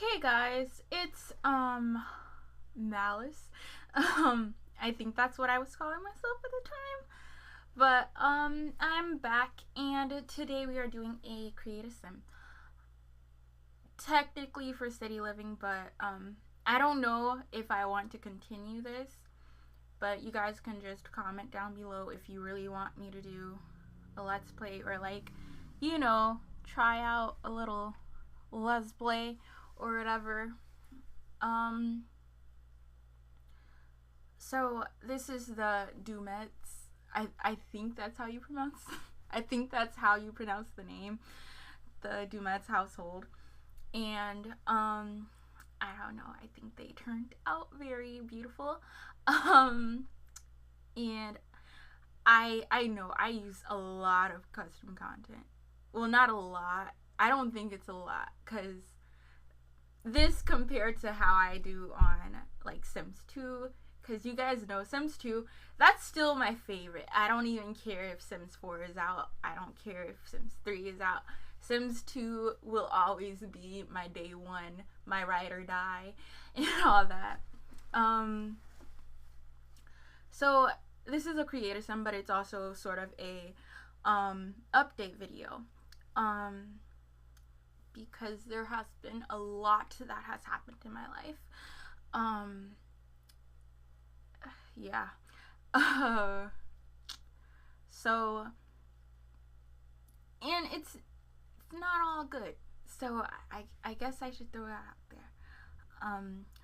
Hey guys, it's Malice. I think that's what I was calling myself at the time. But I'm back and today we are doing a creative sim. Technically for city living, but I don't know if I want to continue this. But you guys can just comment down below if you really want me to do a let's play or try out a little let's play or whatever. Um, so this is the Dumets. I think that's how you pronounce. I think that's how you pronounce the name, the Dumets household, and I don't know. I think they turned out very beautiful, um, and I know I use a lot of custom content. Well, not a lot. I don't think it's a lot because this compared to how I do on like Sims 2, because you guys know Sims 2, that's still my favorite. I don't even care if Sims 4 is out. I don't care if Sims 3 is out. Sims 2 will always be my day one, my ride or die, and all that. Um, so this is a creator sim, but it's also sort of a update video. Because there has been a lot that has happened in my life. Um, yeah. Uh, so, and it's not all good. So I guess I should throw that out there.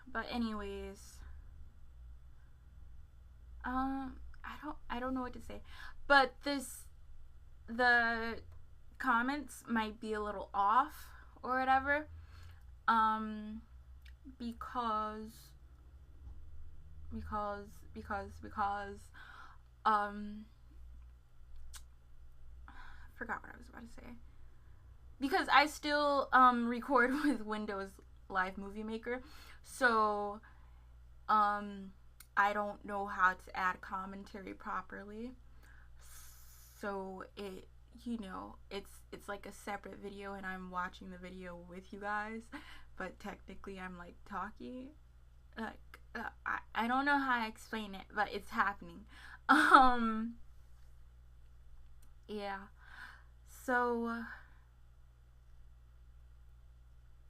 But anyways, I don't know what to say. But the comments might be a little off or whatever. Um, because because um I forgot what I was about to say. Because I still record with Windows Live Movie Maker, so I don't know how to add commentary properly. So it's like a separate video and I'm watching the video with you guys, but technically I'm like talking. Like I don't know how to explain it, but it's happening. Um yeah. So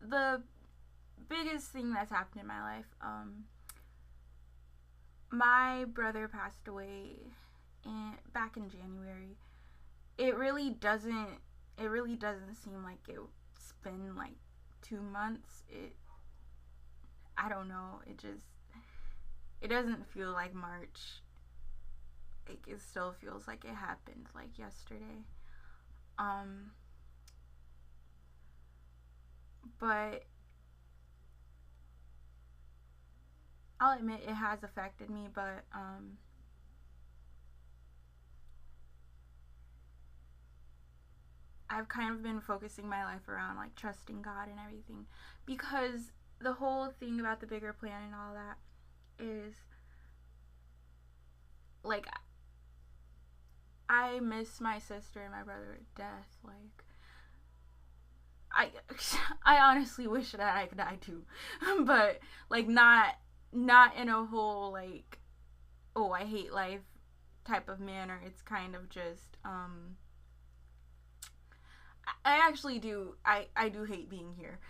the biggest thing that's happened in my life, my brother passed away back in January. It really doesn't seem like it's been like 2 months. I don't know. It doesn't feel like March. It still feels like it happened like yesterday. Um, but I'll admit it has affected me. But I've kind of been focusing my life around like trusting God and everything, because the whole thing about the bigger plan and all that is like I miss my sister and my brother to death. Like I I honestly wish that I could die too. But like not in a whole like, oh, I hate life type of manner. It's kind of just I actually do I do hate being here.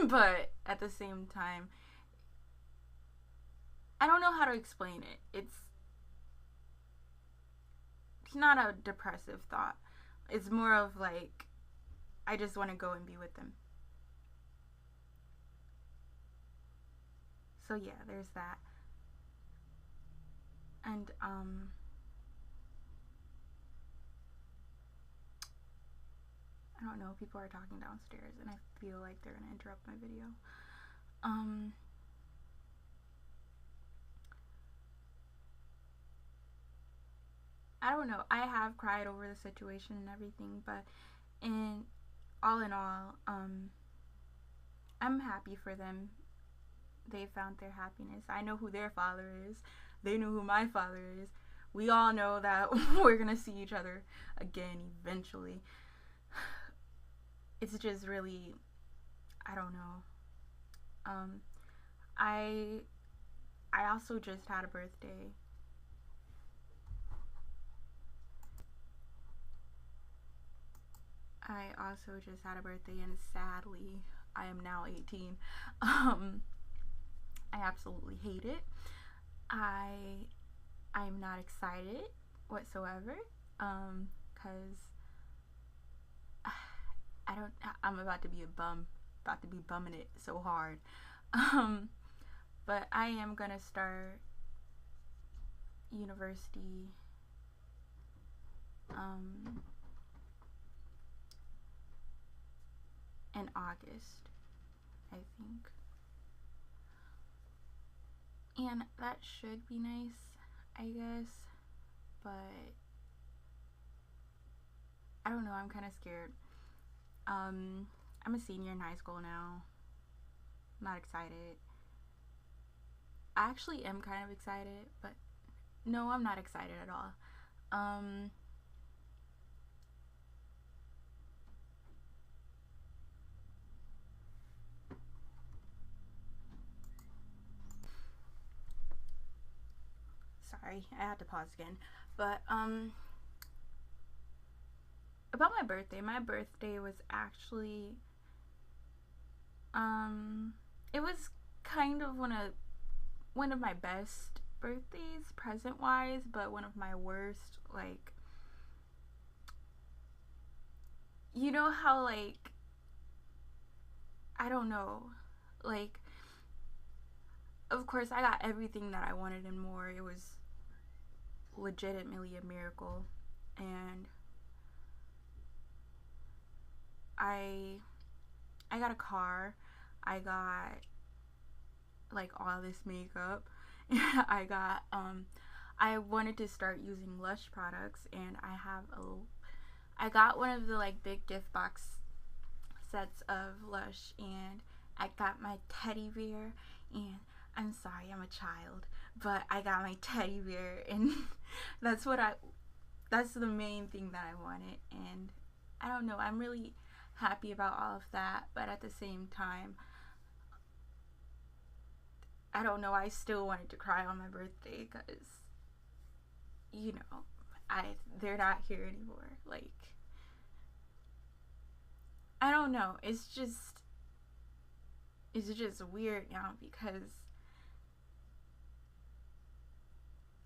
But at the same time, I don't know how to explain it. It's not a depressive thought. It's more of like I just want to go and be with them. So yeah, there's that. And I don't know, people are talking downstairs and I feel like they're gonna interrupt my video. Um I don't know. I have cried over the situation and everything, but in all, I'm happy for them. They found their happiness. I know who their father is. They know who my father is. We all know that we're gonna see each other again eventually. It's just really, I don't know. Um, I I also just had a birthday. I also just had a birthday, and sadly, I am now 18. Um, I absolutely hate it. I I'm not excited whatsoever. Cause I don't. I'm about to be a bum. About to be bumming it so hard. Um, but I am gonna start university. Um, in August, I think, and that should be nice, I guess. But I don't know. I'm kind of scared. Um, I'm a senior in high school now. I'm not excited. I actually am kind of excited, but no, I'm not excited at all. Um, Sorry, I had to pause again. But about my birthday was actually it was kind of one of my best birthdays present wise, but one of my worst. Like, you know how, like, I don't know, like, of course I got everything that I wanted and more. It was legitimately a miracle, and I I got a car. I got like all this makeup. I got I wanted to start using Lush products, and I got one of the like big gift box sets of Lush, and I got my teddy bear, and I'm sorry, I'm a child, but I got my teddy bear, and that's what I that's the main thing that I wanted. And I don't know, I'm really happy about all of that, but at the same time, I don't know, I still wanted to cry on my birthday because, you know, I they're not here anymore. Like, I don't know. It's just weird now because,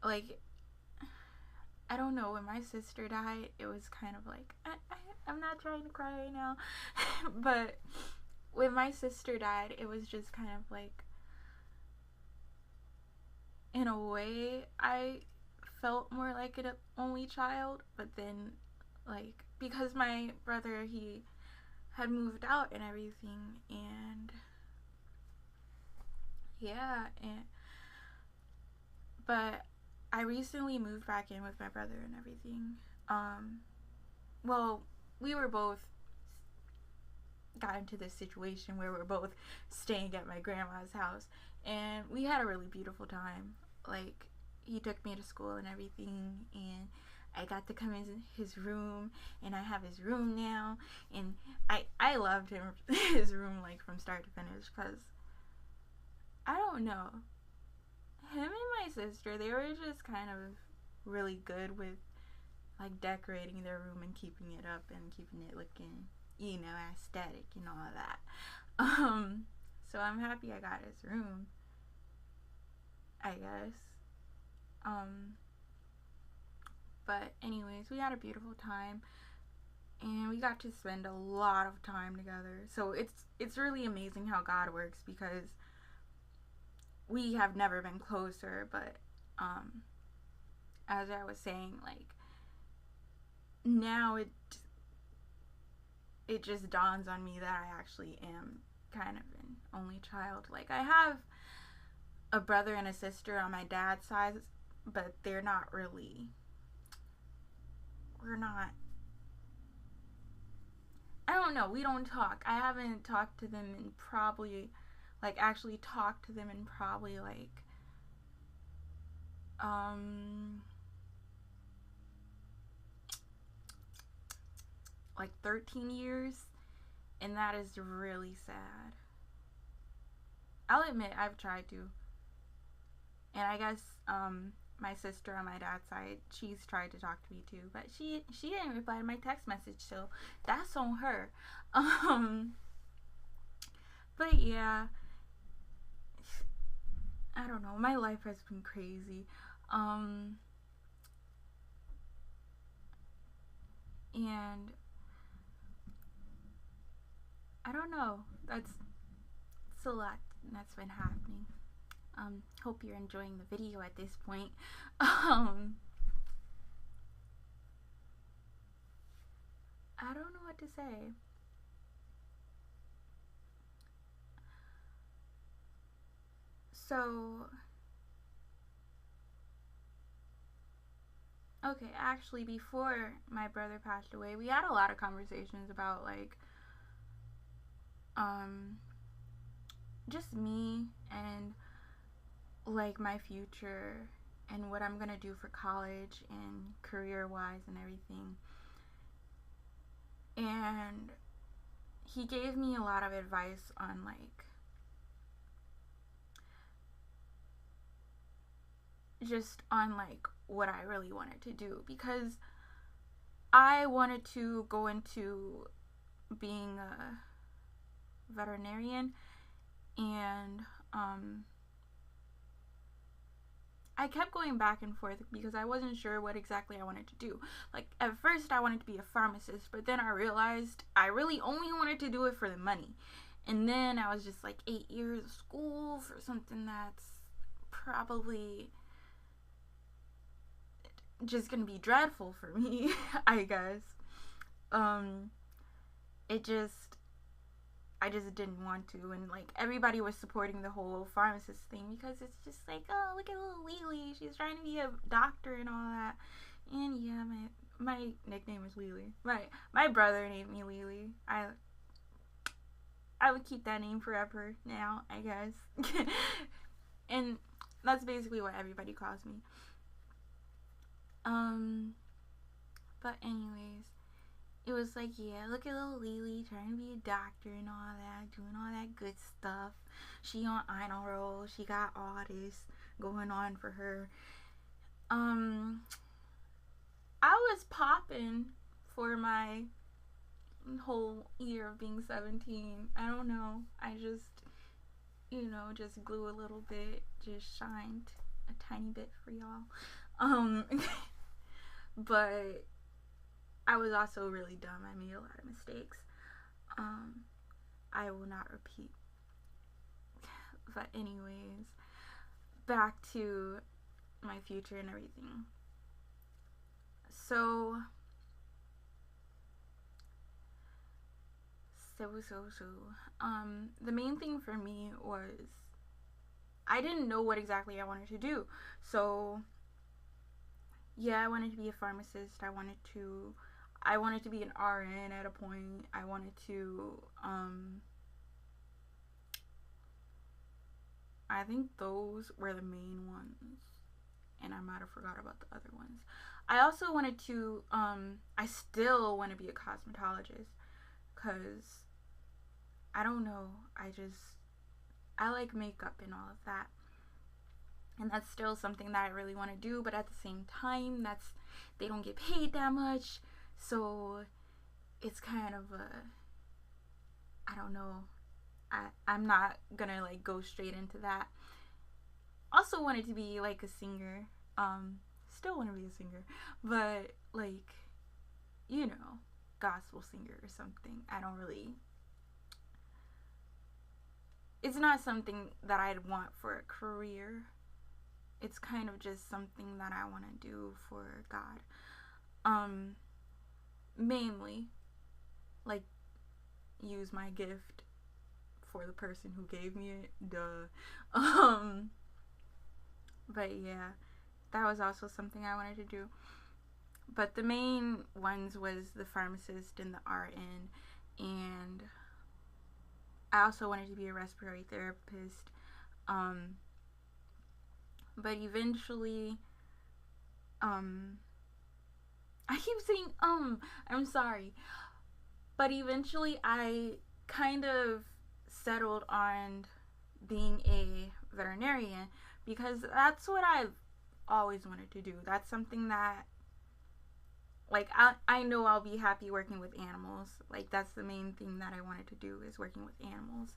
like, I don't know, when my sister died, it was kind of like I'm not trying to cry right now, but when my sister died, it was just kind of like, in a way, I felt more like an only child, but then, like, because my brother, he had moved out and everything, and yeah, and but I recently moved back in with my brother and everything. Um, well, we were both got into this situation where we're both staying at my grandma's house, and we had a really beautiful time. Like, he took me to school and everything, and I got to come in his room, and I have his room now, and I loved him his room, like, from start to finish, because I don't know, him and my sister, they were just kind of really good with, like, decorating their room and keeping it up and keeping it looking, aesthetic and all of that. So I'm happy I got his room, I guess. Um, but anyways, we had a beautiful time, and we got to spend a lot of time together. So it's really amazing how God works, because we have never been closer, but as I was saying, like, now it just dawns on me that I actually am kind of an only child. Like, I have a brother and a sister on my dad's side, but they're not really, we're not, I don't know, we don't talk. I haven't talked to them in probably, like, actually talked to them in probably, like 13 years, and that is really sad. I'll admit I've tried to. And I guess my sister on my dad's side, she's tried to talk to me too, but she didn't reply to my text message, so that's on her. But yeah, I don't know. My life has been crazy. And I don't know. It's a lot that's been happening. Hope you're enjoying the video at this point. I don't know what to say. So, okay, actually, before my brother passed away, we had a lot of conversations about, like, just me and, like, my future and what I'm gonna do for college and career-wise and everything. And he gave me a lot of advice on, like, just on, like, what I really wanted to do, because I wanted to go into being a veterinarian, and I kept going back and forth because I wasn't sure what exactly I wanted to do. Like, at first I wanted to be a pharmacist, but then I realized I really only wanted to do it for the money. And then I was just like, 8 years of school for something that's probably just gonna be dreadful for me, I guess. I just didn't want to, and, like, everybody was supporting the whole pharmacist thing because it's just like, oh, look at little Lily, she's trying to be a doctor and all that. And yeah, my nickname is Lily. My brother named me Lily. I would keep that name forever now, I guess. And that's basically what everybody calls me. But anyways, it was like, yeah, look at little Lily trying to be a doctor and all that, doing all that good stuff. She on honor roll, she got all this going on for her. I was popping for my whole year of being 17. I don't know. I just, just glue a little bit, just shined a tiny bit for y'all. But I was also really dumb. I made a lot of mistakes. I will not repeat. But anyways, back to my future and everything. So the main thing for me was I didn't know what exactly I wanted to do. So yeah, I wanted to be a pharmacist. I wanted to be an RN at a point. I wanted to, I think those were the main ones. And I might have forgot about the other ones. I also wanted to, I still want to be a cosmetologist. Because, I don't know, I like makeup and all of that. And that's still something that I really want to do, but at the same time, they don't get paid that much, so it's kind of I don't know, I'm not gonna, like, go straight into that. Also wanted to be, like, a singer, still want to be a singer, but, like, gospel singer or something. It's not something that I'd want for a career. It's kind of just something that I want to do for God. Mainly, like, use my gift for the person who gave me it. Duh. But yeah, that was also something I wanted to do. But the main ones was the pharmacist and the RN. And I also wanted to be a respiratory therapist. But eventually, I keep saying, I'm sorry. But eventually I kind of settled on being a veterinarian, because that's what I've always wanted to do. That's something that, like, I know I'll be happy working with animals. Like, that's the main thing that I wanted to do, is working with animals.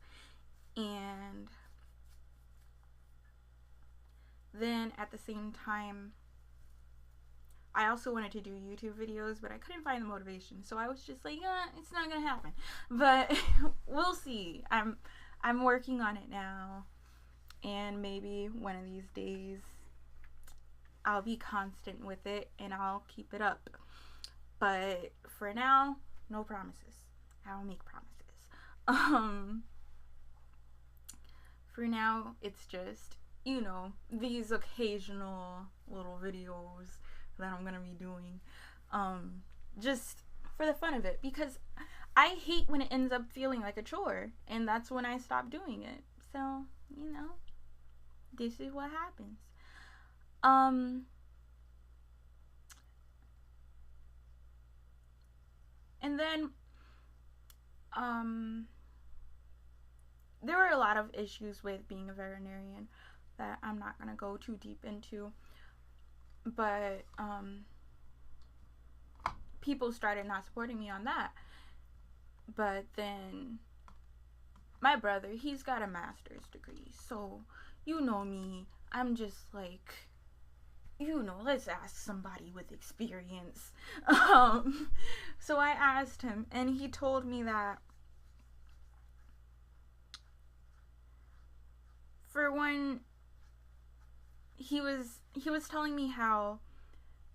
And then at the same time, I also wanted to do YouTube videos, but I couldn't find the motivation. So I was just like, it's not gonna happen. But we'll see. I'm working on it now, and maybe one of these days I'll be constant with it and I'll keep it up. But for now, no promises. I don't make promises. For now, it's just, you know, these occasional little videos that I'm gonna be doing, just for the fun of it, because I hate when it ends up feeling like a chore, and that's when I stop doing it. So, you know, this is what happens. And then, there were a lot of issues with being a veterinarian that I'm not gonna go too deep into. But people started not supporting me on that. But then my brother, he's got a master's degree, so you know me, I'm just like, you know, let's ask somebody with experience. So I asked him, and he told me that, for one, he was telling me how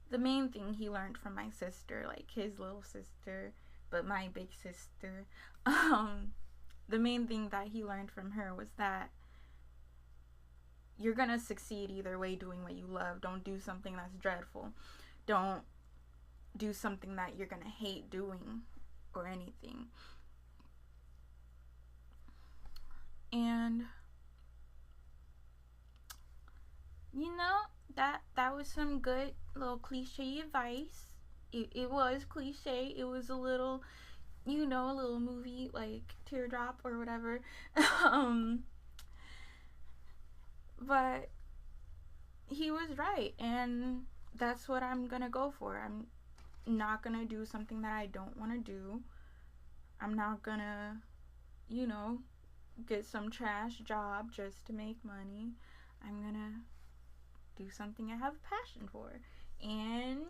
the main thing he learned from my sister, like his little sister, but my big sister, the main thing that he learned from her was that you're gonna succeed either way doing what you love. Don't do something that's dreadful. Don't do something that you're gonna hate doing or anything. And you know, that was some good little cliche advice. It was cliche. It was a little, you know, a little movie like Teardrop or whatever. But he was right, and that's what I'm gonna go for. I'm not gonna do something that I don't want to do. I'm not gonna, you know, get some trash job just to make money. I'm gonna do something I have a passion for, and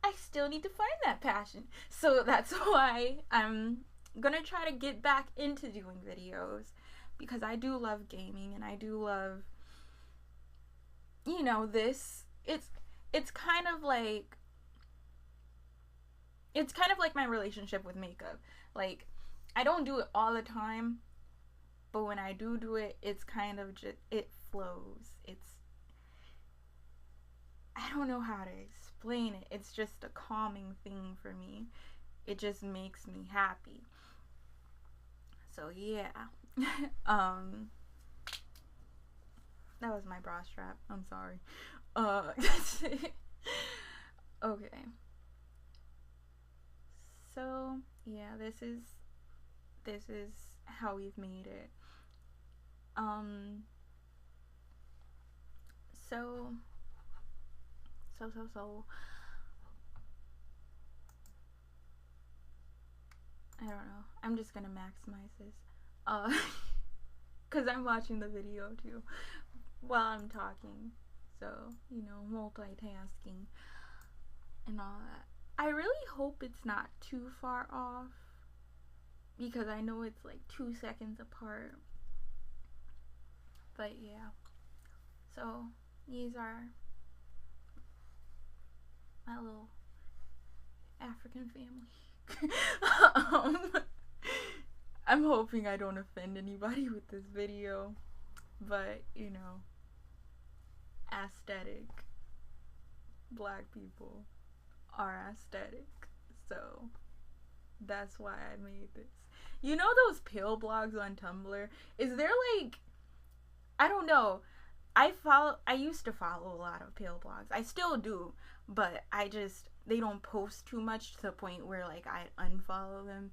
I still need to find that passion. So that's why I'm gonna try to get back into doing videos, because I do love gaming, and I do love, you know, this. It's kind of like my relationship with makeup. Like, I don't do it all the time, but when I do it, it's kind of just, it flows. I don't know how to explain it. It's just a calming thing for me. It just makes me happy. So yeah. That was my bra strap. I'm sorry. Okay. So yeah, this is how we've made it. So I don't know. I'm just gonna maximize this. Cause I'm watching the video too while I'm talking. So, you know, multitasking and all that. I really hope it's not too far off, because I know it's like 2 seconds apart. But yeah. So these are my little African family. I'm hoping I don't offend anybody with this video, but you know, aesthetic. Black people are aesthetic, so that's why I made this. You know those pill blogs on Tumblr? Is there like, I don't know. I used to follow a lot of pill blogs. I still do, but they don't post too much to the point where like I unfollow them.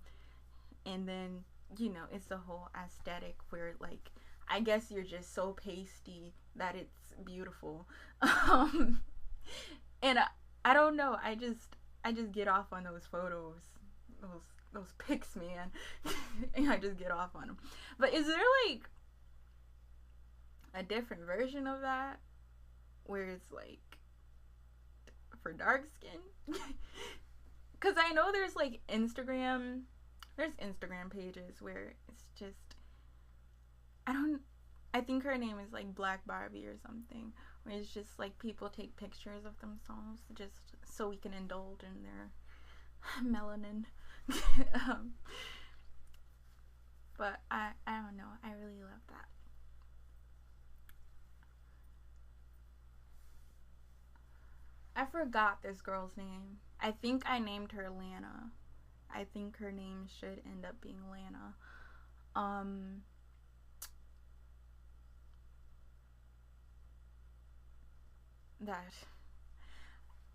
And then, you know, it's the whole aesthetic where like I guess you're just so pasty that it's beautiful. Um, and I don't know. I just get off on those photos, those pics, man. And I just get off on them. But is there like a different version of that where it's like for dark skin? Because I know there's like Instagram pages where it's just, I think her name is like Black Barbie or something, where it's just like people take pictures of themselves just so we can indulge in their melanin. But I don't know, I really love that. I forgot this girl's name. I think I named her Lana. I think her name should end up being Lana.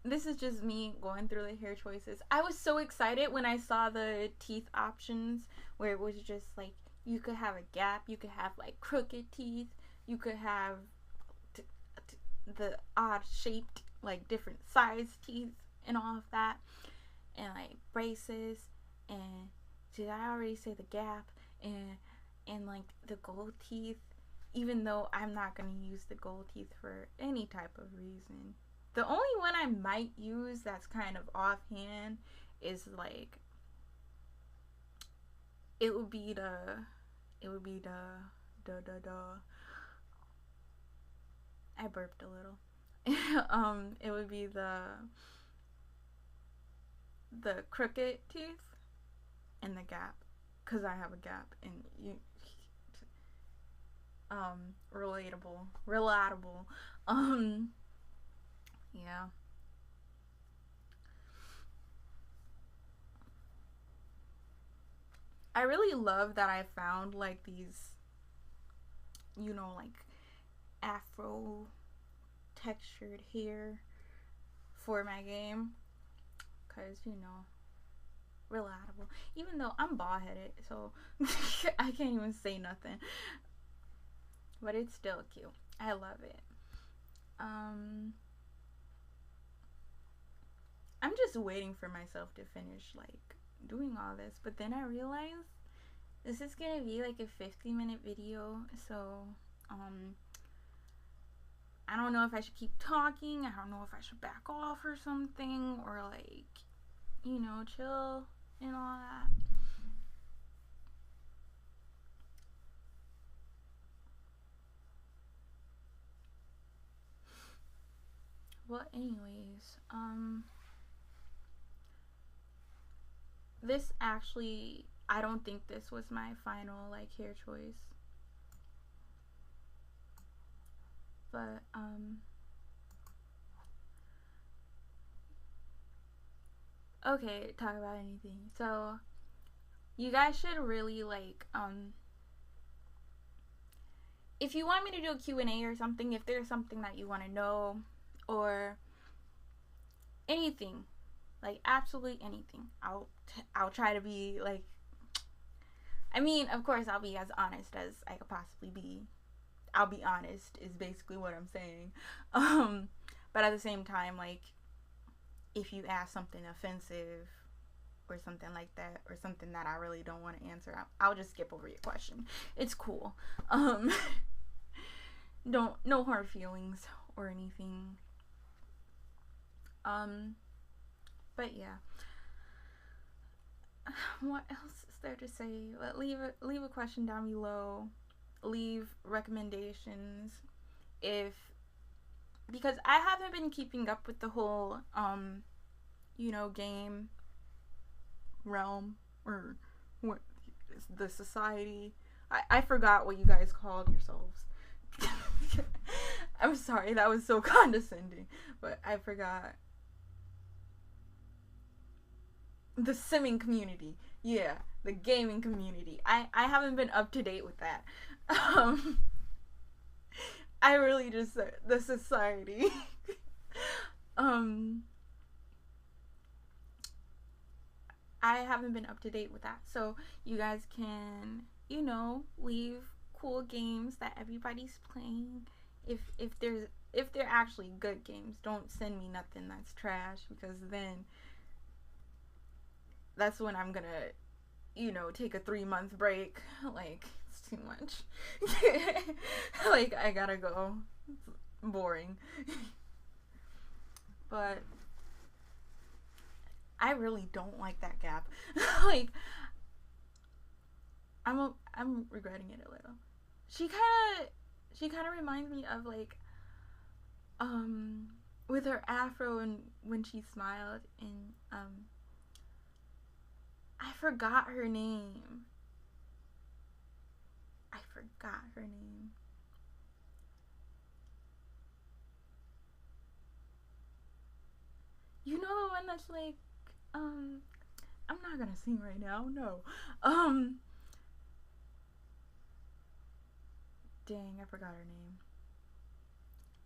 This is just me going through the hair choices. I was so excited when I saw the teeth options where it was just like you could have a gap, you could have like crooked teeth, you could have the odd shaped like different size teeth and all of that, and like braces, and did I already say the gap, and like the gold teeth, even though I'm not going to use the gold teeth for any type of reason. The only one I might use that's kind of offhand is like it would be the I burped a little. It would be the crooked teeth and the gap, because I have a gap, and you relatable. Yeah. I really love that I found like these, like afro textured hair for my game, because relatable, even though I'm bald headed, so I can't even say nothing, but it's still cute. I love it. I'm just waiting for myself to finish like doing all this, but then I realized this is gonna be like a 50-minute video, so I don't know if I should keep talking. I don't know if I should back off or something, or like chill and all that. Well, anyways, this actually, I don't think this was my final like hair choice, but okay, talk about anything. So you guys should really like if you want me to do a Q&A or something, if there's something that you want to know or anything, like absolutely anything, I'll try to be like, I mean, of course I'll be as honest as I could possibly be. I'll be honest is basically what I'm saying. But at the same time, like, if you ask something offensive or something like that, or something that I really don't want to answer, I'll just skip over your question. It's cool. No hard feelings or anything. But yeah. What else is there to say? Leave a question down below. Leave recommendations because I haven't been keeping up with the whole game realm, or what is the society. I forgot what you guys called yourselves. I'm sorry, that was so condescending, but I forgot. The simming community. Yeah, the gaming community. I haven't been up to date with that. I really just said the society. I haven't been up to date with that. So you guys can, leave cool games that everybody's playing. If they're actually good games, don't send me nothing that's trash, because then that's when I'm gonna, take a 3-month break. Like, it's too much. Like, I gotta go. It's boring. But I really don't like that gap. Like, I'm regretting it a little. She kind of reminds me of, like, with her afro and when she smiled, and I forgot her name. You know the one that's like, I'm not gonna sing right now, no. Dang, I forgot her name.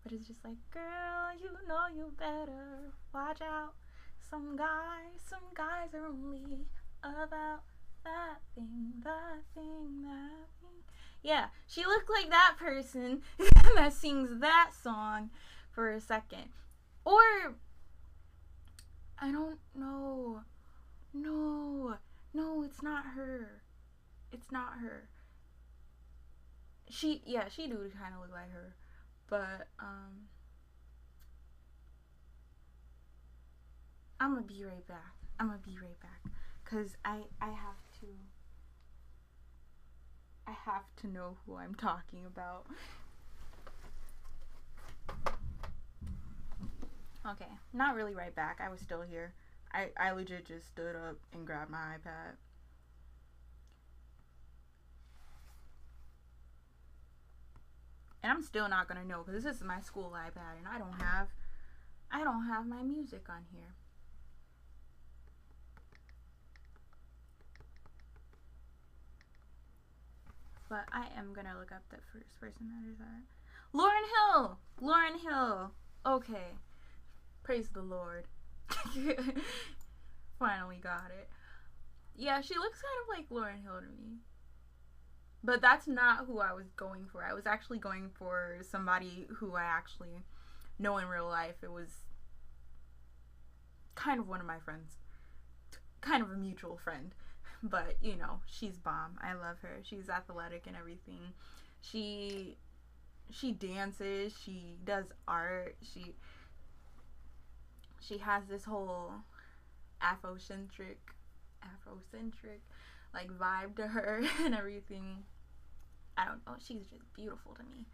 But it's just like, girl, you know you better watch out. Some guys are only about that thing. Yeah, she looked like that person that sings that song for a second. Or, I don't know. No, it's not her. She do kind of look like her. But, I'm gonna be right back. Because I have to know who I'm talking about. Okay, not really right back. I was still here. I legit just stood up and grabbed my iPad. And I'm still not gonna know, because this is my school iPad and I don't have my music on here. But I am gonna look up the first person that is that. Lauryn Hill. Okay. Praise the Lord. Finally got it. Yeah, she looks kind of like Lauryn Hill to me. But that's not who I was going for. I was actually going for somebody who I actually know in real life. It was kind of one of my friends. Kind of a mutual friend. But, she's bomb. I love her. She's athletic and everything. She dances. She does art. She has this whole Afrocentric like vibe to her and everything. I don't know. She's just beautiful to me.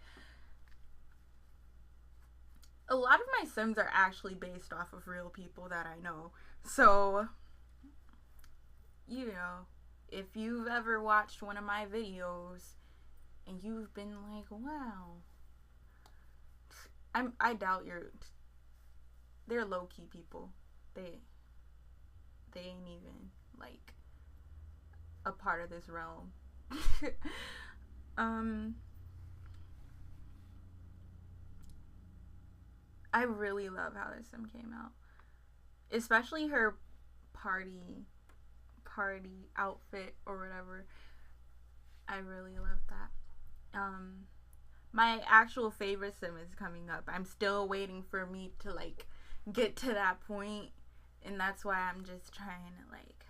A lot of my Sims are actually based off of real people that I know. So, if you've ever watched one of my videos and you've been like, wow, I doubt they're low-key people. They ain't even, like, a part of this realm. I really love how this sim came out. Especially her party outfit or whatever. I really love that. My actual favorite sim is coming up. I'm still waiting for me to, like, get to that point, and that's why I'm just trying to, like,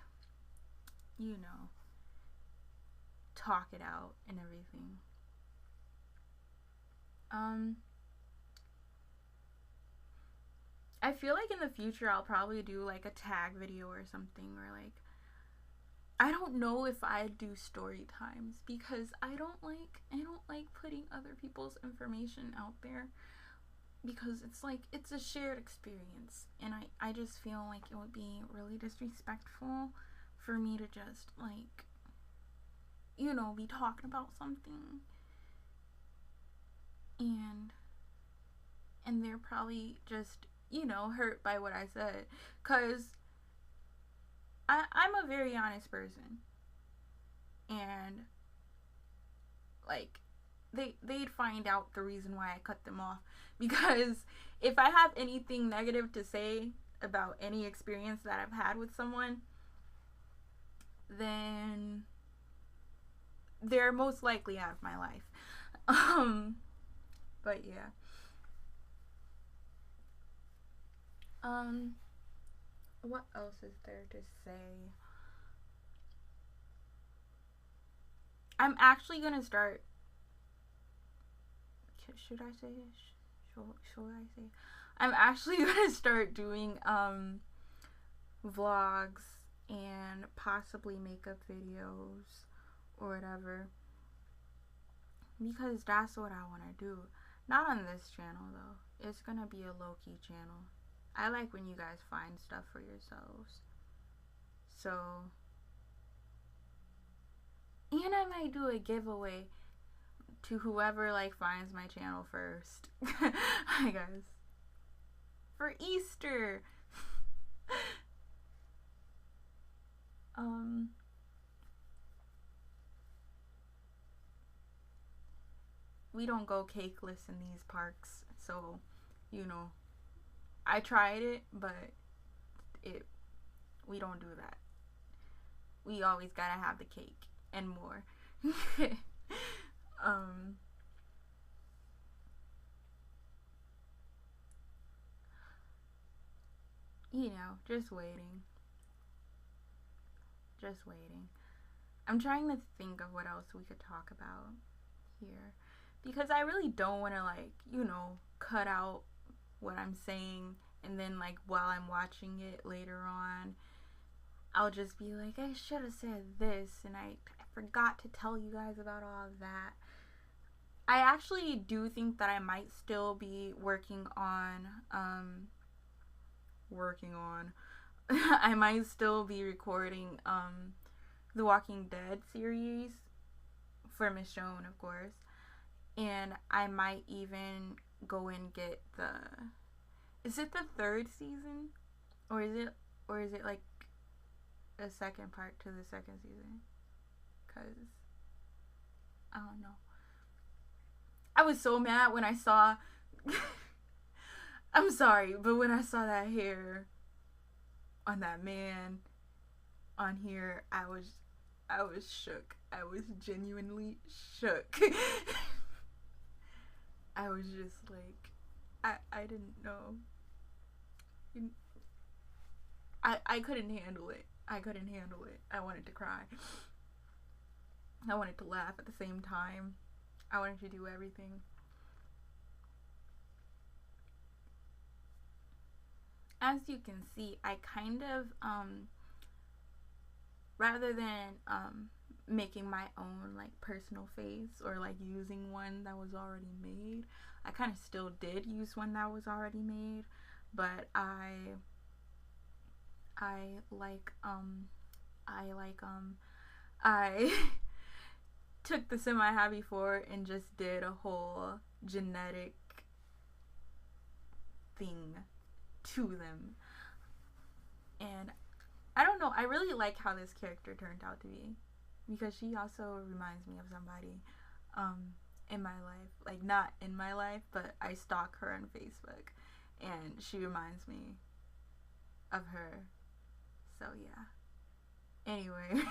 talk it out and everything. I feel like in the future I'll probably do, like, a tag video or something, or, like, I don't know if I'd do story times, because I don't like putting other people's information out there, because it's like, it's a shared experience, and I just feel like it would be really disrespectful for me to just, like, be talking about something and they're probably just, hurt by what I said, because I'm a very honest person, and, like, they'd find out the reason why I cut them off, because if I have anything negative to say about any experience that I've had with someone, then they're most likely out of my life. But yeah. What else is there to say? I'm actually gonna start. Should I say? Should I say? I'm actually gonna start doing vlogs and possibly makeup videos or whatever, because that's what I want to do. Not on this channel though. It's gonna be a low-key channel. I like when you guys find stuff for yourselves. So, and I might do a giveaway to whoever like finds my channel first. I guess. For Easter. We don't go cakeless in these parks, so you know, I tried it, but we don't do that. We always gotta have the cake and more. You know, just waiting. I'm trying to think of what else we could talk about here, because I really don't want to, like, you know, cut out what I'm saying, and then like while I'm watching it later on, I'll just be like, I should have said this and I forgot to tell you guys about all of that. I actually do think that I might still be working on I might still be recording the Walking Dead series for Michonne, of course. And I might even go and get is it the 3rd season? Or is it like a second part to the 2nd season? Cause I don't know. I was so mad when I saw I'm sorry, but when I saw that hair on that man on here, I was shook. I was genuinely shook. I was just like, I didn't know. I couldn't handle it. I wanted to cry. I wanted to laugh at the same time. I wanted to do everything. As you can see, I kind of, rather than making my own like personal face or like using one that was already made, I kind of still did use one that was already made, but I took the sim I had before and just did a whole genetic thing to them. And I don't know, I really like how this character turned out to be, because she also reminds me of somebody in my life. Like, not in my life, but I stalk her on Facebook and she reminds me of her. So yeah. Anyways.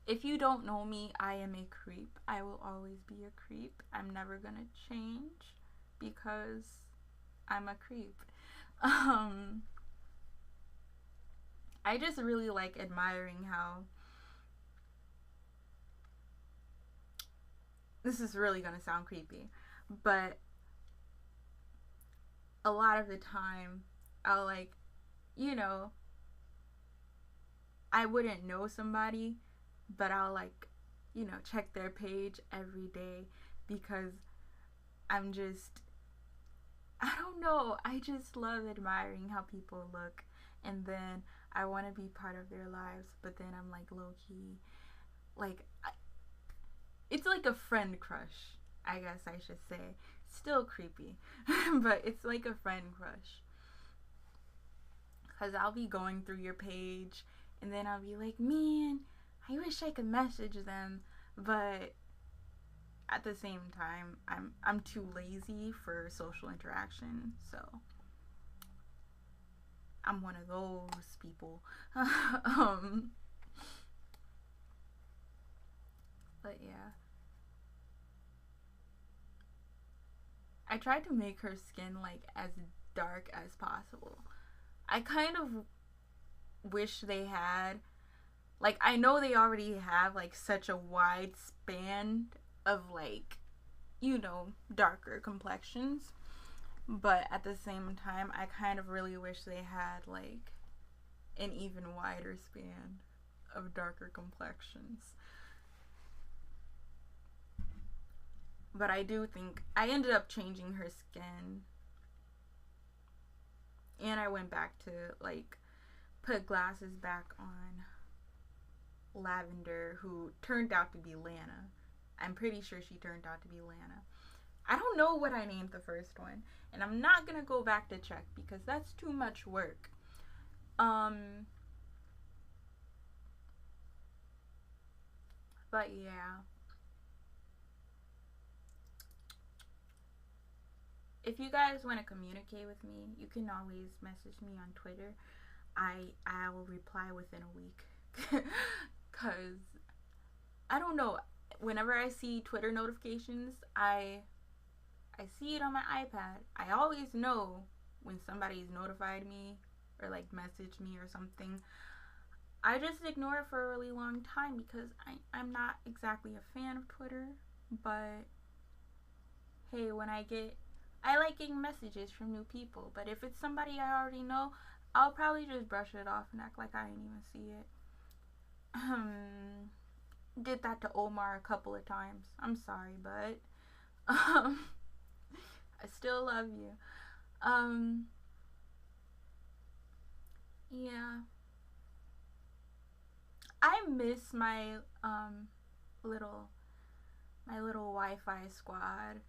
If you don't know me, I am a creep. I will always be a creep. I'm never gonna change because I'm a creep. I just really like admiring how, this is really gonna sound creepy, but a lot of the time I'll, like, you know, I wouldn't know somebody, but I'll, like, you know, check their page every day because I'm just, I don't know, I just love admiring how people look, and then I want to be part of their lives, but then I'm like low-key, like, it's like a friend crush, I guess I should say. Still creepy, but it's like a friend crush, because I'll be going through your page and then I'll be like, man, I wish I could message them, but at the same time, I'm too lazy for social interaction, so I'm one of those people. But yeah. I tried to make her skin like as dark as possible. I kind of wish they had, like, I know they already have like such a wide span of like, darker complexions, but at the same time I kind of really wish they had like an even wider span of darker complexions. But I do think I ended up changing her skin, and I went back to like put glasses back on Lavender, who turned out to be Lana. I'm pretty sure she turned out to be Lana. I don't know what I named the first one, and I'm not gonna go back to check because that's too much work. But yeah. If you guys want to communicate with me, you can always message me on Twitter. I will reply within a week. Cause I don't know. Whenever I see Twitter notifications, I see it on my iPad. I always know when somebody's notified me or like messaged me or something. I just ignore it for a really long time because I'm not exactly a fan of Twitter. But hey, I like getting messages from new people. But if it's somebody I already know, I'll probably just brush it off and act like I didn't even see it. Did that to Omar a couple of times. I'm sorry, but I still love you. Yeah. I miss my little Wi-Fi squad.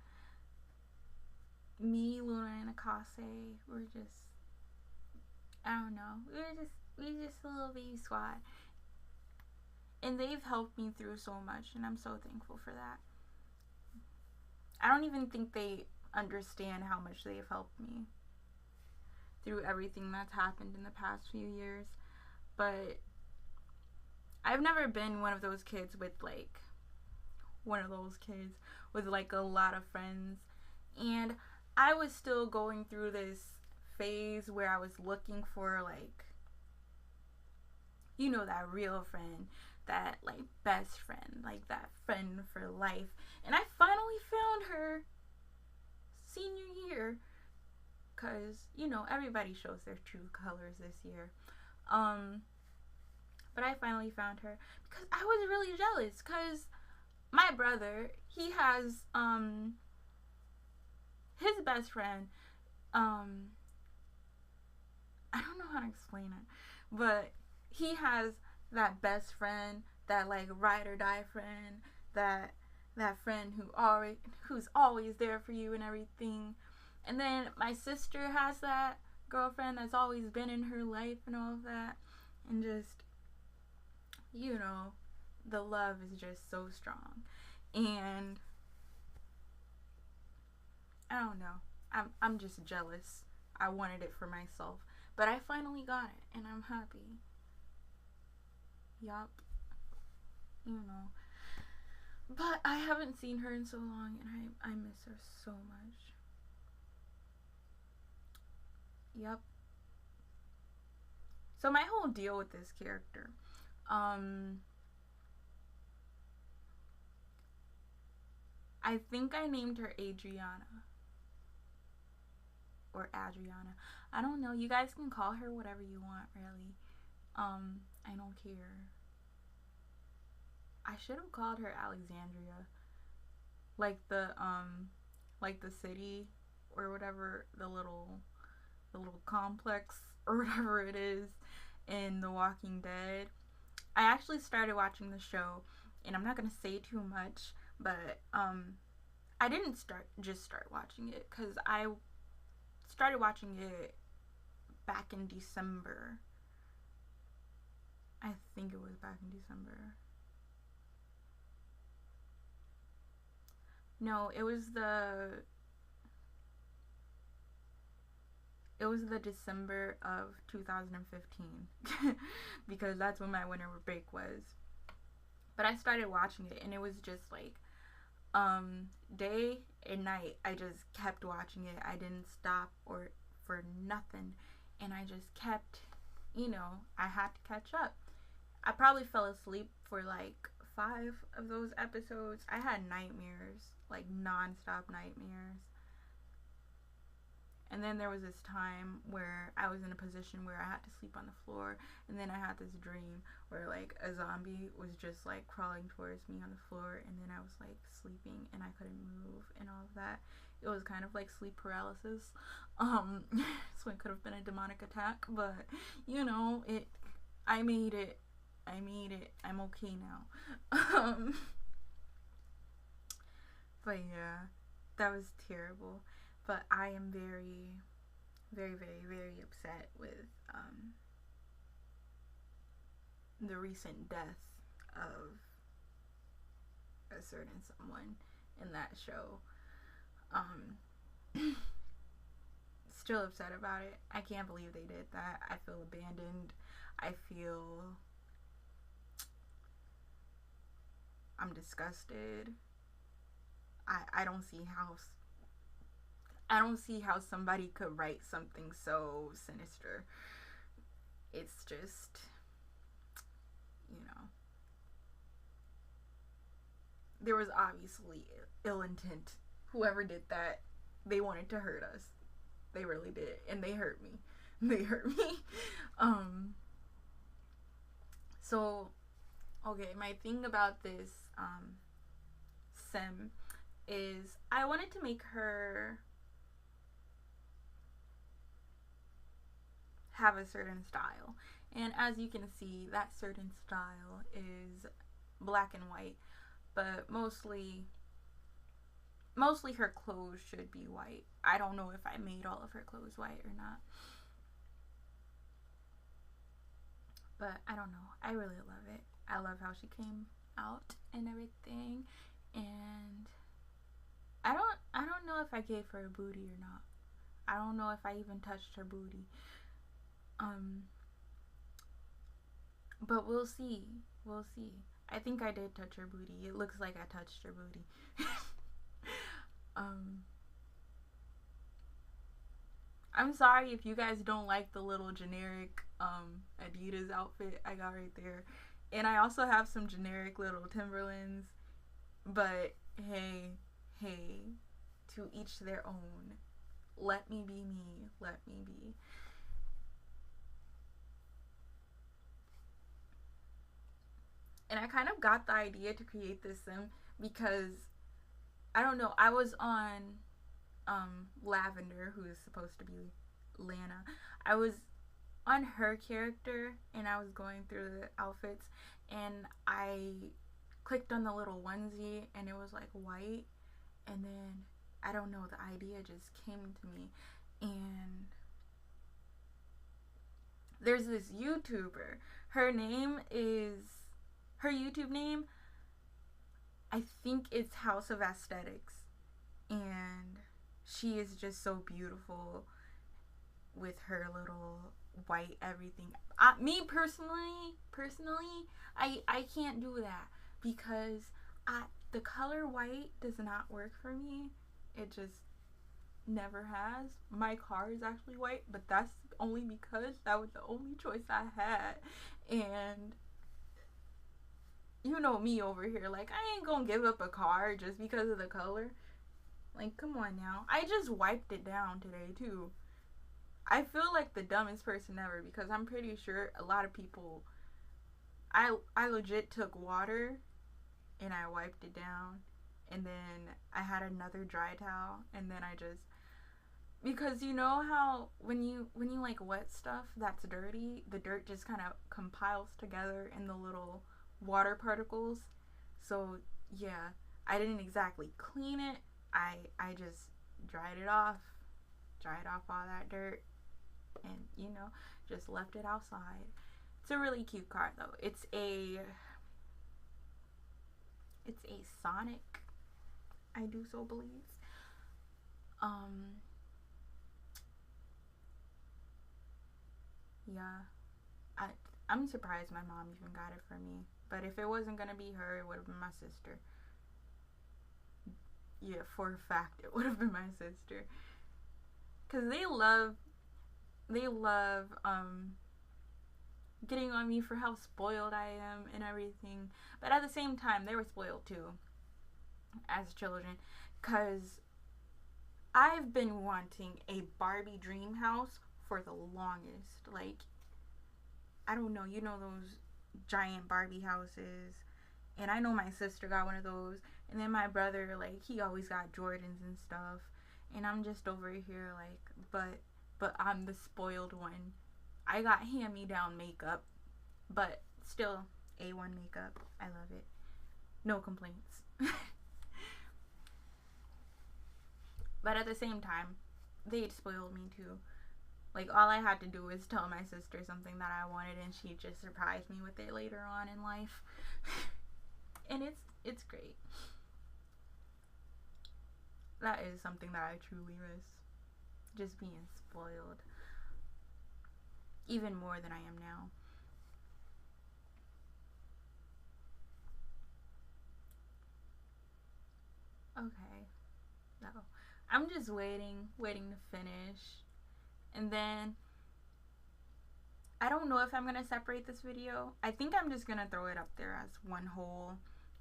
Me, Luna, and Akase were just, I don't know. We just a little baby squad. And they've helped me through so much, and I'm so thankful for that. I don't even think they understand how much they've helped me through everything that's happened in the past few years. But I've never been one of those kids with like a lot of friends. And I was still going through this phase where I was looking for like, that real friend, that like best friend, like that friend for life. And I finally found her senior year, because everybody shows their true colors this year. But I finally found her because I was really jealous, because my brother, he has his best friend, I don't know how to explain it, but he has that best friend, that like ride or die friend, that friend who's always there for you and everything. And then my sister has that girlfriend that's always been in her life and all of that. And just, the love is just so strong. And I don't know. I'm just jealous. I wanted it for myself. But I finally got it, and I'm happy. Yup. But I haven't seen her in so long, and I miss her so much. Yup. So my whole deal with this character, I think I named her Adriana. Or Adriana. I don't know. You guys can call her whatever you want, really. I don't care. I should have called her Alexandria. Like the city or whatever, the little complex or whatever it is in The Walking Dead. I actually started watching the show, and I'm not gonna say too much, but I didn't start watching it, because I started watching it back in December. I think it was back in December. No, it was the December of 2015 because that's when my winter break was. But I started watching it, and it was just like day and night. I just kept watching it. I didn't stop or for nothing, and I just kept, I had to catch up. I probably fell asleep for like 5 of those episodes. I had nightmares, like non-stop nightmares. And then there was this time where I was in a position where I had to sleep on the floor, and then I had this dream where like a zombie was just like crawling towards me on the floor, and then I was like sleeping and I couldn't move and all of that. It was kind of like sleep paralysis. So it could have been a demonic attack, but I made it. I'm okay now. But yeah, that was terrible. But I am very, very, very, very upset with the recent death of a certain someone in that show. Still upset about it. I can't believe they did that. I feel abandoned. I'm disgusted. I don't see how somebody could write something so sinister. It's just, there was obviously ill intent. Whoever did that, they wanted to hurt us. They really did. And they hurt me. So, okay, my thing about this sim is I wanted to make her have a certain style, and as you can see, that certain style is black and white, but mostly her clothes should be white. I don't know if I made all of her clothes white or not, but I don't know. I really love it. I love how she came out and everything, and I don't know if I gave her a booty or not. I don't know if I even touched her booty. But we'll see. I think I did touch her booty. It looks like I touched her booty. I'm sorry if you guys don't like the little generic Adidas outfit I got right there. And I also have some generic little Timberlands. But hey, to each their own. Let me be me. Let me be. And I kind of got the idea to create this sim because, I don't know, I was on Lavender, who is supposed to be Lana. I was on her character and I was going through the outfits and I clicked on the little onesie and it was like white, and then I don't know, the idea just came to me. And there's this YouTuber. Her YouTube name, I think it's House of Aesthetics, and she is just so beautiful with her little white everything. Me personally, I can't do that because the color white does not work for me. It just never has. My car is actually white, but that's only because that was the only choice I had. And you know me over here, like, I ain't gonna give up a car just because of the color. Like, come on now. I just wiped it down today too. I feel like the dumbest person ever because I'm pretty sure a lot of people, I legit took water and I wiped it down, and then I had another dry towel, and then I just, because you know how when you like wet stuff that's dirty, the dirt just kind of compiles together in the little water particles. So yeah, I didn't exactly clean it. I just dried off all that dirt, and just left it outside. It's a really cute car though. It's a Sonic, I do so believe. Yeah, I'm surprised my mom even got it for me But if it wasn't gonna be her, it would have been my sister. Yeah, for a fact, it would have been my sister. Cause they love getting on me for how spoiled I am and everything. But at the same time, they were spoiled too, as children. Cause I've been wanting a Barbie dream house for the longest. Like, I don't know, you know those giant Barbie houses, and I know my sister got one of those, and then my brother, like, he always got Jordans and stuff, and I'm just over here like, but I'm the spoiled one. I got hand-me-down makeup, but still A1 makeup. I love it. No complaints. But at the same time, they spoiled me too. Like, all I had to do was tell my sister something that I wanted, and she just surprised me with it later on in life. And it's great. That is something that I truly miss. Just being spoiled. Even more than I am now. Okay. No. I'm just waiting to finish. And then I don't know if I'm going to separate this video. I think I'm just going to throw it up there as one whole,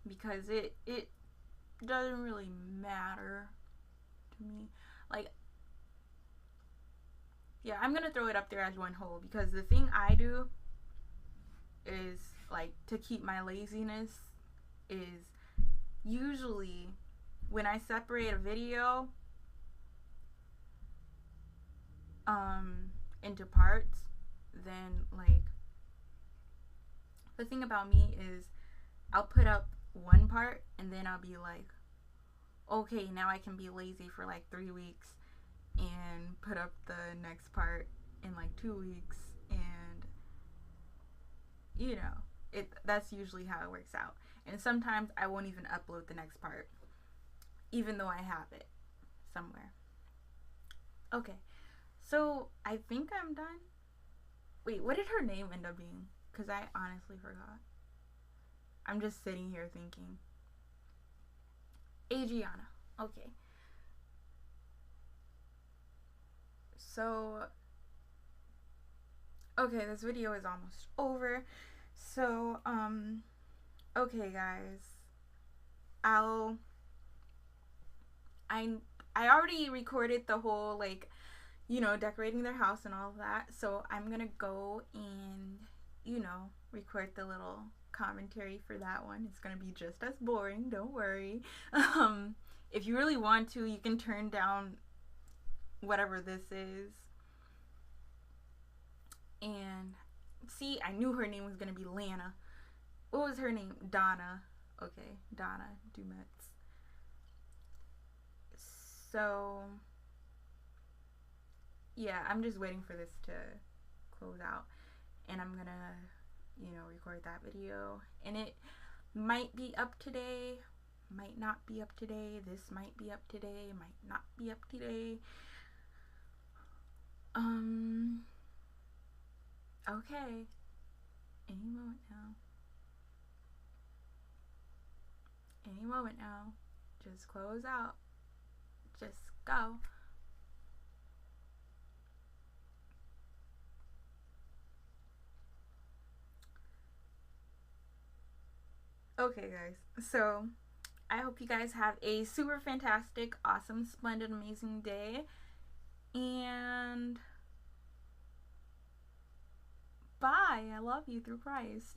because it doesn't really matter to me. Like, yeah, I'm going to throw it up there as one whole, because the thing I do is, like, to keep my laziness is usually when I separate a video into parts, then, like, the thing about me is I'll put up one part and then I'll be like, okay, now I can be lazy for like 3 weeks and put up the next part in like 2 weeks, and you know, that's usually how it works out. And sometimes I won't even upload the next part, even though I have it somewhere. Okay, so I think I'm done. Wait, what did her name end up being? Because I honestly forgot. I'm just sitting here thinking. Adriana. Okay. So, okay, this video is almost over. So, okay, guys. I already recorded the whole, like, you know, decorating their house and all of that. So I'm gonna go and, you know, record the little commentary for that one. It's gonna be just as boring, don't worry. If you really want to, you can turn down whatever this is. And see, I knew her name was gonna be Lana. What was her name? Donna. Okay, Donna Dumetz. So yeah, I'm just waiting for this to close out, and I'm gonna, you know, record that video, and it might be up today, might not be up today. This might be up today, might not be up today. Okay, any moment now, just close out, just go. Okay, guys, so I hope you guys have a super fantastic, awesome, splendid, amazing day, and bye. I love you through Christ.